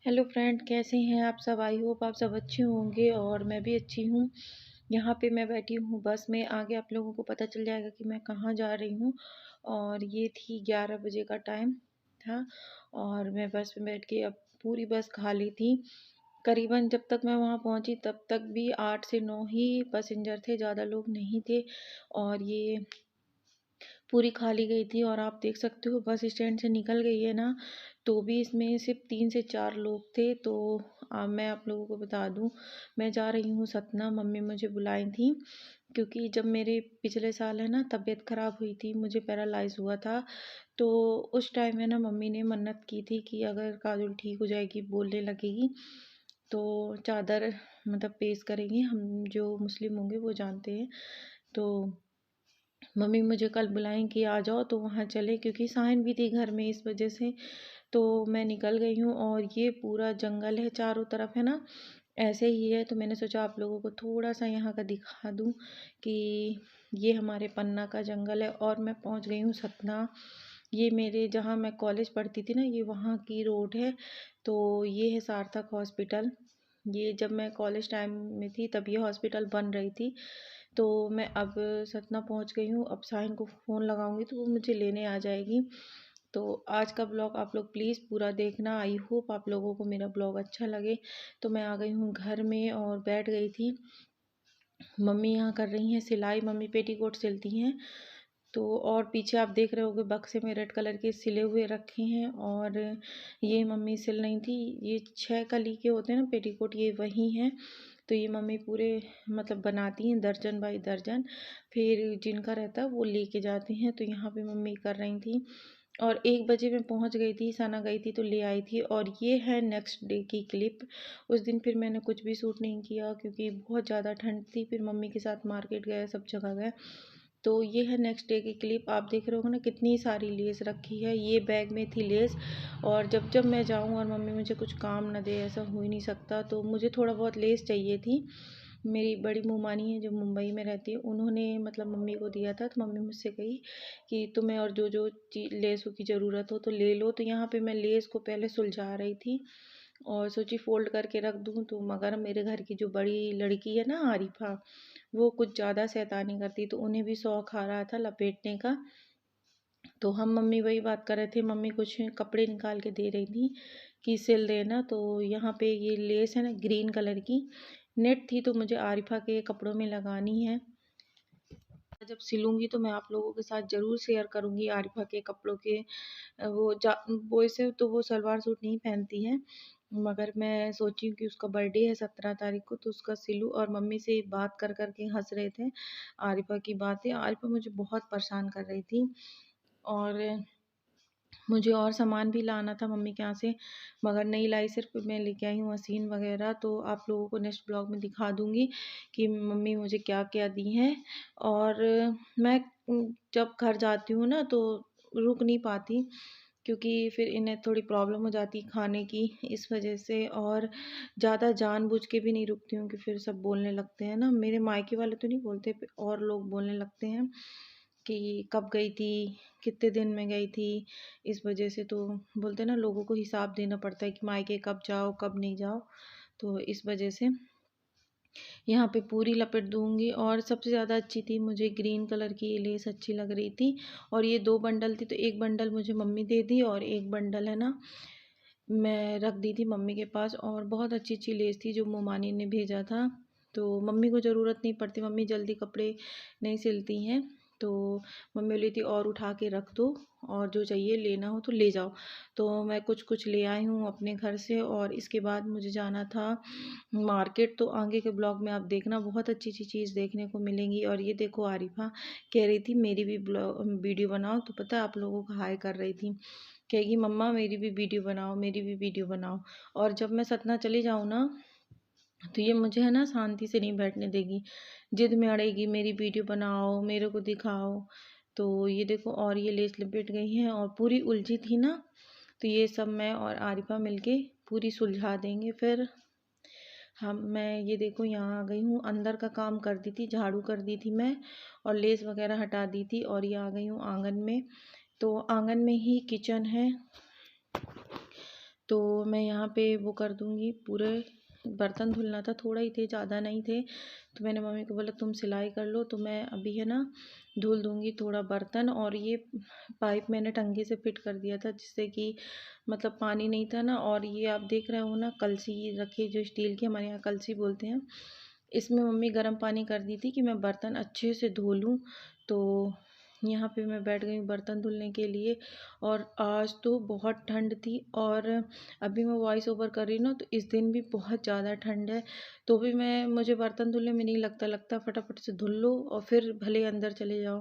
Hello friend, कैसे हैं आप सब। आई होप आप सब अच्छे होंगे और मैं भी अच्छी हूँ। यहाँ पे मैं बैठी हूँ बस में। आगे आप लोगों को पता चल जाएगा कि मैं कहाँ जा रही हूँ। और ये थी 11 बजे का टाइम था और मैं बस में बैठ के, अब पूरी बस खाली थी। करीबन जब तक मैं वहाँ पहुँची तब तक भी 8 से 9 ही पैसेंजर थे, ज़्यादा लोग नहीं थे। और ये पूरी खाली गई थी और आप देख सकते हो बस स्टैंड से निकल गई है ना, तो भी इसमें सिर्फ 3 से 4 लोग थे। तो मैं आप लोगों को बता दूं, मैं जा रही हूँ सतना। मम्मी मुझे बुलाई थी क्योंकि जब मेरे पिछले साल है ना तबीयत ख़राब हुई थी, मुझे पैरालाइज हुआ था। तो उस टाइम है ना मम्मी ने मन्नत की थी कि अगर काजल ठीक हो जाएगी, बोलने लगेगी, तो चादर मतलब पेश करेंगे। हम जो मुस्लिम होंगे वो जानते हैं। तो मम्मी मुझे कल बुलाएं कि आ जाओ तो वहाँ चले, क्योंकि साइन भी थी घर में, इस वजह से। तो मैं निकल गई हूँ और ये पूरा जंगल है चारों तरफ, है ना, ऐसे ही है। तो मैंने सोचा आप लोगों को थोड़ा सा यहाँ का दिखा दूँ कि ये हमारे पन्ना का जंगल है। और मैं पहुँच गई हूँ सतना। ये मेरे जहाँ मैं कॉलेज पढ़ती थी ना, ये वहाँ की रोड है। तो ये है सार्थक हॉस्पिटल। ये जब मैं कॉलेज टाइम में थी तब ये हॉस्पिटल बन रही थी। तो मैं अब सतना पहुंच गई हूँ। अब साहिन को फ़ोन लगाऊंगी तो वो मुझे लेने आ जाएगी। तो आज का ब्लॉग आप लोग प्लीज़ पूरा देखना। आई होप आप लोगों को मेरा ब्लॉग अच्छा लगे। तो मैं आ गई हूँ घर में और बैठ गई थी। मम्मी यहाँ कर रही हैं सिलाई, मम्मी पेटीकोट सिलती हैं। तो और पीछे आप देख रहे होगे बक्से में रेड कलर के सिले हुए रखे हैं। और ये मम्मी सिल रही थी। ये 6 कली के होते हैं ना पेटीकोट, ये वही हैं। तो ये मम्मी पूरे मतलब बनाती हैं दर्जन बाई दर्जन, फिर जिनका रहता है वो लेके जाते हैं। तो यहाँ पे मम्मी कर रही थी। और 1 बजे मैं पहुँच गई थी, सना गई थी तो ले आई थी। और ये है नेक्स्ट डे की क्लिप। उस दिन फिर मैंने कुछ भी शूट नहीं किया क्योंकि बहुत ज़्यादा ठंड थी। फिर मम्मी के साथ मार्केट गए, सब जगह गए। तो ये है नेक्स्ट डे की क्लिप। आप देख रहे हो ना कितनी सारी लेस रखी है। ये बैग में थी लेस। और जब जब मैं जाऊँ और मम्मी मुझे कुछ काम ना दे, ऐसा हो ही नहीं सकता। तो मुझे थोड़ा बहुत लेस चाहिए थी। मेरी बड़ी मुमानी है जो मुंबई में रहती है, उन्होंने मतलब मम्मी को दिया था। तो मम्मी मुझसे कही कि तुम्हें और जो जो लेसों की ज़रूरत हो तो ले लो। तो यहाँ पे मैं लेस को पहले सुलझा रही थी और सोची फ़ोल्ड करके रख दूँ। तो मगर मेरे घर की जो बड़ी लड़की है ना आरिफा, वो कुछ ज़्यादा शैतानी करती, तो उन्हें भी शौक आ रहा था लपेटने का। तो हम मम्मी वही बात कर रहे थे, मम्मी कुछ कपड़े निकाल के दे रही थी कि सिल देना। तो यहाँ पे ये लेस है ना ग्रीन कलर की नेट थी, तो मुझे आरिफा के कपड़ों में लगानी है। जब सिलूंगी तो मैं आप लोगों के साथ ज़रूर शेयर करूंगी आरिफा के कपड़ों के। वो इसे तो वो सलवार सूट नहीं पहनती है, मगर मैं सोची हूँ कि उसका बर्थडे है 17 तारीख को, तो उसका सिलूँ। और मम्मी से बात कर कर के हंस रहे थे आरिफा की बातें। आरिफा मुझे बहुत परेशान कर रही थी। और मुझे और सामान भी लाना था मम्मी के यहाँ से, मगर नहीं लाई। सिर्फ मैं लेके आई हूँ मशीन वगैरह। तो आप लोगों को नेक्स्ट ब्लॉग में दिखा दूँगी कि मम्मी मुझे क्या क्या दी हैं। और मैं जब घर जाती हूँ ना तो रुक नहीं पाती, क्योंकि फिर इन्हें थोड़ी प्रॉब्लम हो जाती खाने की, इस वजह से। और ज़्यादा जानबूझ के भी नहीं रुकती हूँ कि फिर सब बोलने लगते हैं ना, मेरे मायके वाले तो नहीं बोलते, और लोग बोलने लगते हैं कि कब गई थी, कितने दिन में गई थी। इस वजह से तो बोलते हैं ना, लोगों को हिसाब देना पड़ता है कि मायके कब जाओ कब नहीं जाओ। तो इस वजह से यहाँ पे पूरी लपेट दूंगी। और सबसे ज़्यादा अच्छी थी मुझे ग्रीन कलर की ये लेस अच्छी लग रही थी। और ये 2 बंडल थी, तो एक बंडल मुझे मम्मी दे दी और एक बंडल है ना मैं रख दी थी मम्मी के पास। और बहुत अच्छी अच्छी लेस थी जो मोमानी ने भेजा था। तो मम्मी को ज़रूरत नहीं पड़ती, मम्मी जल्दी कपड़े नहीं सिलती हैं। तो मम्मी बोली थी और उठा के रख दो, और जो चाहिए लेना हो तो ले जाओ। तो मैं कुछ कुछ ले आई हूँ अपने घर से। और इसके बाद मुझे जाना था मार्केट। तो आगे के ब्लॉग में आप देखना, बहुत अच्छी अच्छी चीज़ देखने को मिलेंगी। और ये देखो आरिफा कह रही थी मेरी भी वीडियो बनाओ, तो पता है आप लोगों को हाय कर रही थी, कहेगी मम्मा मेरी भी वीडियो बनाओ, मेरी भी वीडियो बनाओ। और जब मैं सतना चली जाऊँ ना, तो ये मुझे है ना शांति से नहीं बैठने देगी, जिद में अड़ेगी मेरी वीडियो बनाओ, मेरे को दिखाओ। तो ये देखो, और ये लेस लपेट गई हैं और पूरी उलझी थी ना, तो ये सब मैं और आरिफा मिलके पूरी सुलझा देंगे। फिर मैं ये देखो यहाँ आ गई हूँ, अंदर का काम कर दी थी, झाड़ू कर दी थी मैं, और लेस वगैरह हटा दी थी। और ये आ गई हूँ आंगन में। तो आंगन में ही किचन है। तो मैं यहाँ पे वो कर दूँगी। पूरे बर्तन धुलना था, थोड़ा ही थे, ज़्यादा नहीं थे, तो मैंने मम्मी को बोला तुम सिलाई कर लो, तो मैं अभी है ना धुल दूँगी थोड़ा बर्तन। और ये पाइप मैंने टंकी से फिट कर दिया था, जिससे कि मतलब पानी नहीं था ना। और ये आप देख रहे हो ना, कलसी रखी जो स्टील की, हमारे यहाँ कलसी बोलते हैं, इसमें मम्मी गर्म पानी कर दी थी कि मैं बर्तन अच्छे से धो लूँ। तो यहाँ पे मैं बैठ गई बर्तन धुलने के लिए। और आज तो बहुत ठंड थी, और अभी मैं वॉइस ओवर कर रही हूँ ना, तो इस दिन भी बहुत ज़्यादा ठंड है। तो भी मुझे बर्तन धुलने में नहीं लगता फटाफट से धुल लो और फिर भले अंदर चले जाओ,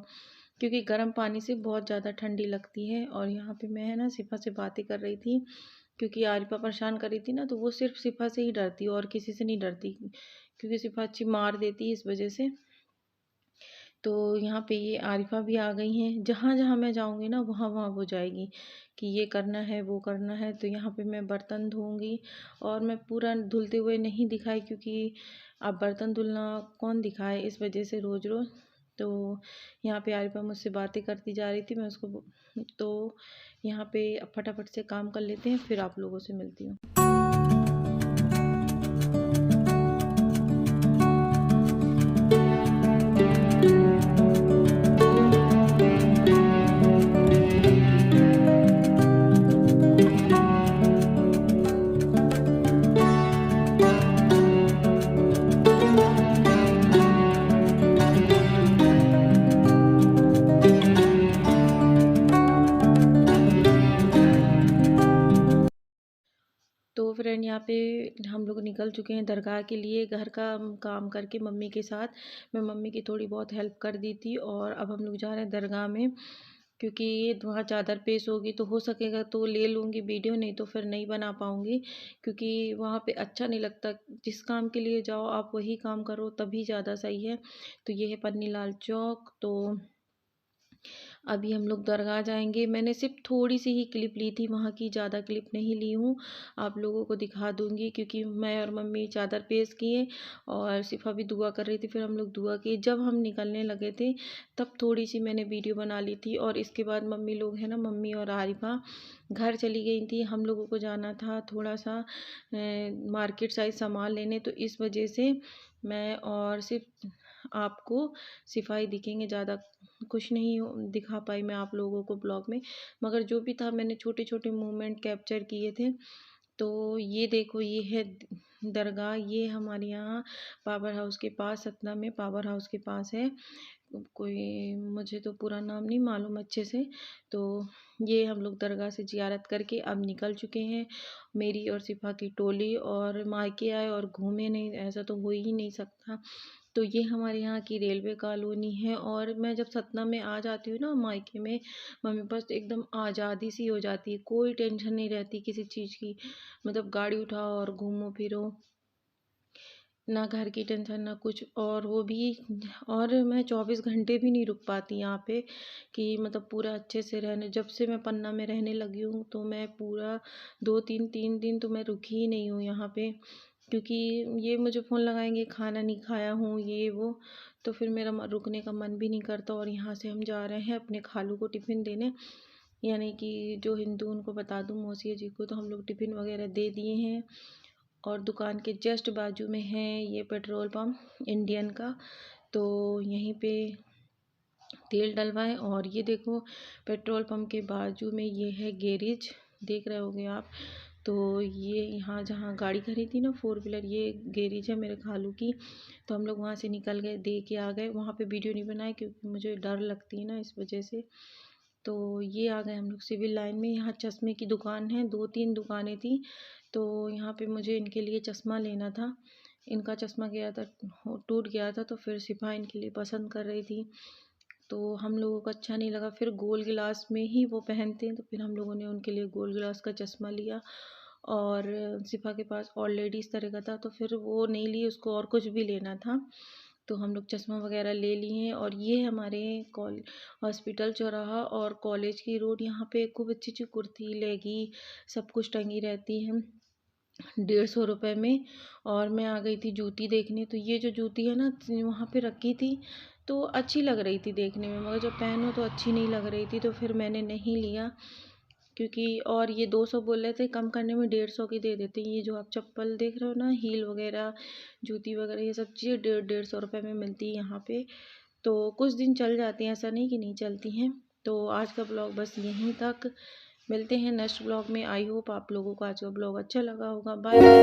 क्योंकि गर्म पानी से बहुत ज़्यादा ठंडी लगती है। और यहाँ पे मैं है ना सिफा से बातें कर रही थी, क्योंकि आरिफा परेशान कर रही थी ना, तो वो सिर्फ सिफा से ही डरती है और किसी से नहीं डरती, क्योंकि सिफा अच्छी मार देती है इस वजह से। तो यहाँ पे ये आरिफा भी आ गई हैं, जहाँ जहाँ मैं जाऊँगी ना वहाँ वहाँ वो जाएगी कि ये करना है वो करना है। तो यहाँ पे मैं बर्तन धोऊँगी, और मैं पूरा धुलते हुए नहीं दिखाई, क्योंकि अब बर्तन धुलना कौन दिखाए इस वजह से रोज़ रोज़। तो यहाँ पे आरिफा मुझसे बातें करती जा रही थी, मैं उसको तो यहाँ पे अब फटाफट से काम कर लेते हैं, फिर आप लोगों से मिलती हूँ। तो फ्रेंड यहाँ पे हम लोग निकल चुके हैं दरगाह के लिए। घर का काम करके मम्मी के साथ मैं मम्मी की थोड़ी बहुत हेल्प कर दी थी, और अब हम लोग जा रहे हैं दरगाह में, क्योंकि वहाँ चादर पेश होगी। तो हो सकेगा तो ले लूँगी वीडियो, नहीं तो फिर नहीं बना पाऊँगी, क्योंकि वहाँ पे अच्छा नहीं लगता। जिस काम के लिए जाओ आप वही काम करो, तभी ज़्यादा सही है। तो ये है पन्नी लाल चौक। तो अभी हम लोग दरगाह जाएंगे। मैंने सिर्फ थोड़ी सी ही क्लिप ली थी वहाँ की, ज़्यादा क्लिप नहीं ली हूँ। आप लोगों को दिखा दूँगी, क्योंकि मैं और मम्मी चादर पेश किए और सिफ़ा भी दुआ कर रही थी। फिर हम लोग दुआ किए, जब हम निकलने लगे थे तब थोड़ी सी मैंने वीडियो बना ली थी। और इसके बाद मम्मी लोग हैं ना, मम्मी और आरिफा घर चली गई थी। हम लोगों को जाना था थोड़ा सा मार्केट साइड सामान लेने, तो इस वजह से मैं और सिर्फ आपको सिफाई दिखेंगे, ज़्यादा कुछ नहीं दिखा पाई मैं आप लोगों को ब्लॉग में। मगर जो भी था मैंने छोटे छोटे मोमेंट कैप्चर किए थे। तो ये देखो, ये है दरगाह। ये हमारे यहाँ पावर हाउस के पास, सतना में पावर हाउस के पास है। कोई मुझे तो पूरा नाम नहीं मालूम अच्छे से। तो ये हम लोग दरगाह से ज़ियारत करके अब निकल चुके हैं, मेरी और सिफा की टोली। और मायके आए और घूमे नहीं, ऐसा तो हो ही नहीं सकता। तो ये हमारे यहाँ की रेलवे कॉलोनी है। और मैं जब सतना में आ जाती हूँ ना मायके में, मम्मी पास एकदम आज़ादी सी हो जाती है, कोई टेंशन नहीं रहती किसी चीज़ की। मतलब गाड़ी उठाओ और घूमो फिरो, ना घर की टेंशन ना कुछ। और वो भी, और मैं 24 घंटे भी नहीं रुक पाती यहाँ पे, कि मतलब पूरा अच्छे से रहने। जब से मैं पन्ना में रहने लगी हूँ तो मैं पूरा 2 3 3 दिन तो मैं रुकी ही नहीं हूँ यहाँ पे, क्योंकि ये मुझे फ़ोन लगाएंगे खाना नहीं खाया हूँ ये वो, तो फिर मेरा रुकने का मन भी नहीं करता। और यहाँ से हम जा रहे हैं अपने खालू को टिफ़िन देने, यानी कि जो हिंदू उनको बता दूँ, मौसी जी को। तो हम लोग टिफ़िन वगैरह दे दिए हैं। और दुकान के जस्ट बाजू में है ये पेट्रोल पंप इंडियन का। तो यहीं पे तेल डलवाएं। और ये देखो, पेट्रोल पंप के बाजू में ये है गैरेज, देख रहे होगे आप। तो ये यहाँ जहाँ गाड़ी खड़ी थी ना 4 व्हीलर, ये गैरेज है मेरे खालू की। तो हम लोग वहाँ से निकल गए, दे के आ गए। वहाँ पे वीडियो नहीं बनाए क्योंकि मुझे डर लगती है ना, इस वजह से। तो ये आ गए हम लोग सिविल लाइन में। यहाँ चश्मे की दुकान है, 2 3 दुकानें थी। तो यहाँ पे मुझे इनके लिए चश्मा लेना था। इनका चश्मा गया था, टूट गया था, तो फिर सिपा इनके लिए पसंद कर रही थी। तो हम लोगों को अच्छा नहीं लगा, फिर गोल गिलास में ही वो पहनते हैं, तो फिर हम लोगों ने उनके लिए गोल गिलास का चश्मा लिया। और सिफा के पास ऑलरेडी इस तरह का था, तो फिर वो नहीं लिए, उसको और कुछ भी लेना था। तो हम लोग चश्मा वगैरह ले लिए हैं। और ये हमारे हॉस्पिटल चौराहा और कॉलेज की रोड। यहाँ पे खूब अच्छी अच्छी कुर्ती लेगी सब कुछ टंगी रहती है 150 रुपये में। और मैं आ गई थी जूती देखने। तो ये जो जूती है ना वहाँ पे रखी थी, तो अच्छी लग रही थी देखने में, मगर जब पहनो तो अच्छी नहीं लग रही थी, तो फिर मैंने नहीं लिया। क्योंकि और ये 200 बोल रहे थे, कम करने में 150 की दे देते हैं। ये जो आप चप्पल देख रहे हो ना, हील वगैरह, जूती वगैरह, ये सब चीज़ें 150 रुपये में मिलती है यहाँ पे। तो कुछ दिन चल जाती हैं, ऐसा नहीं कि नहीं चलती हैं। तो आज का ब्लॉग बस यहीं तक, मिलते हैं नेक्स्ट ब्लॉग में। आई होप आप लोगों को आज का ब्लॉग अच्छा लगा होगा। Bye bye.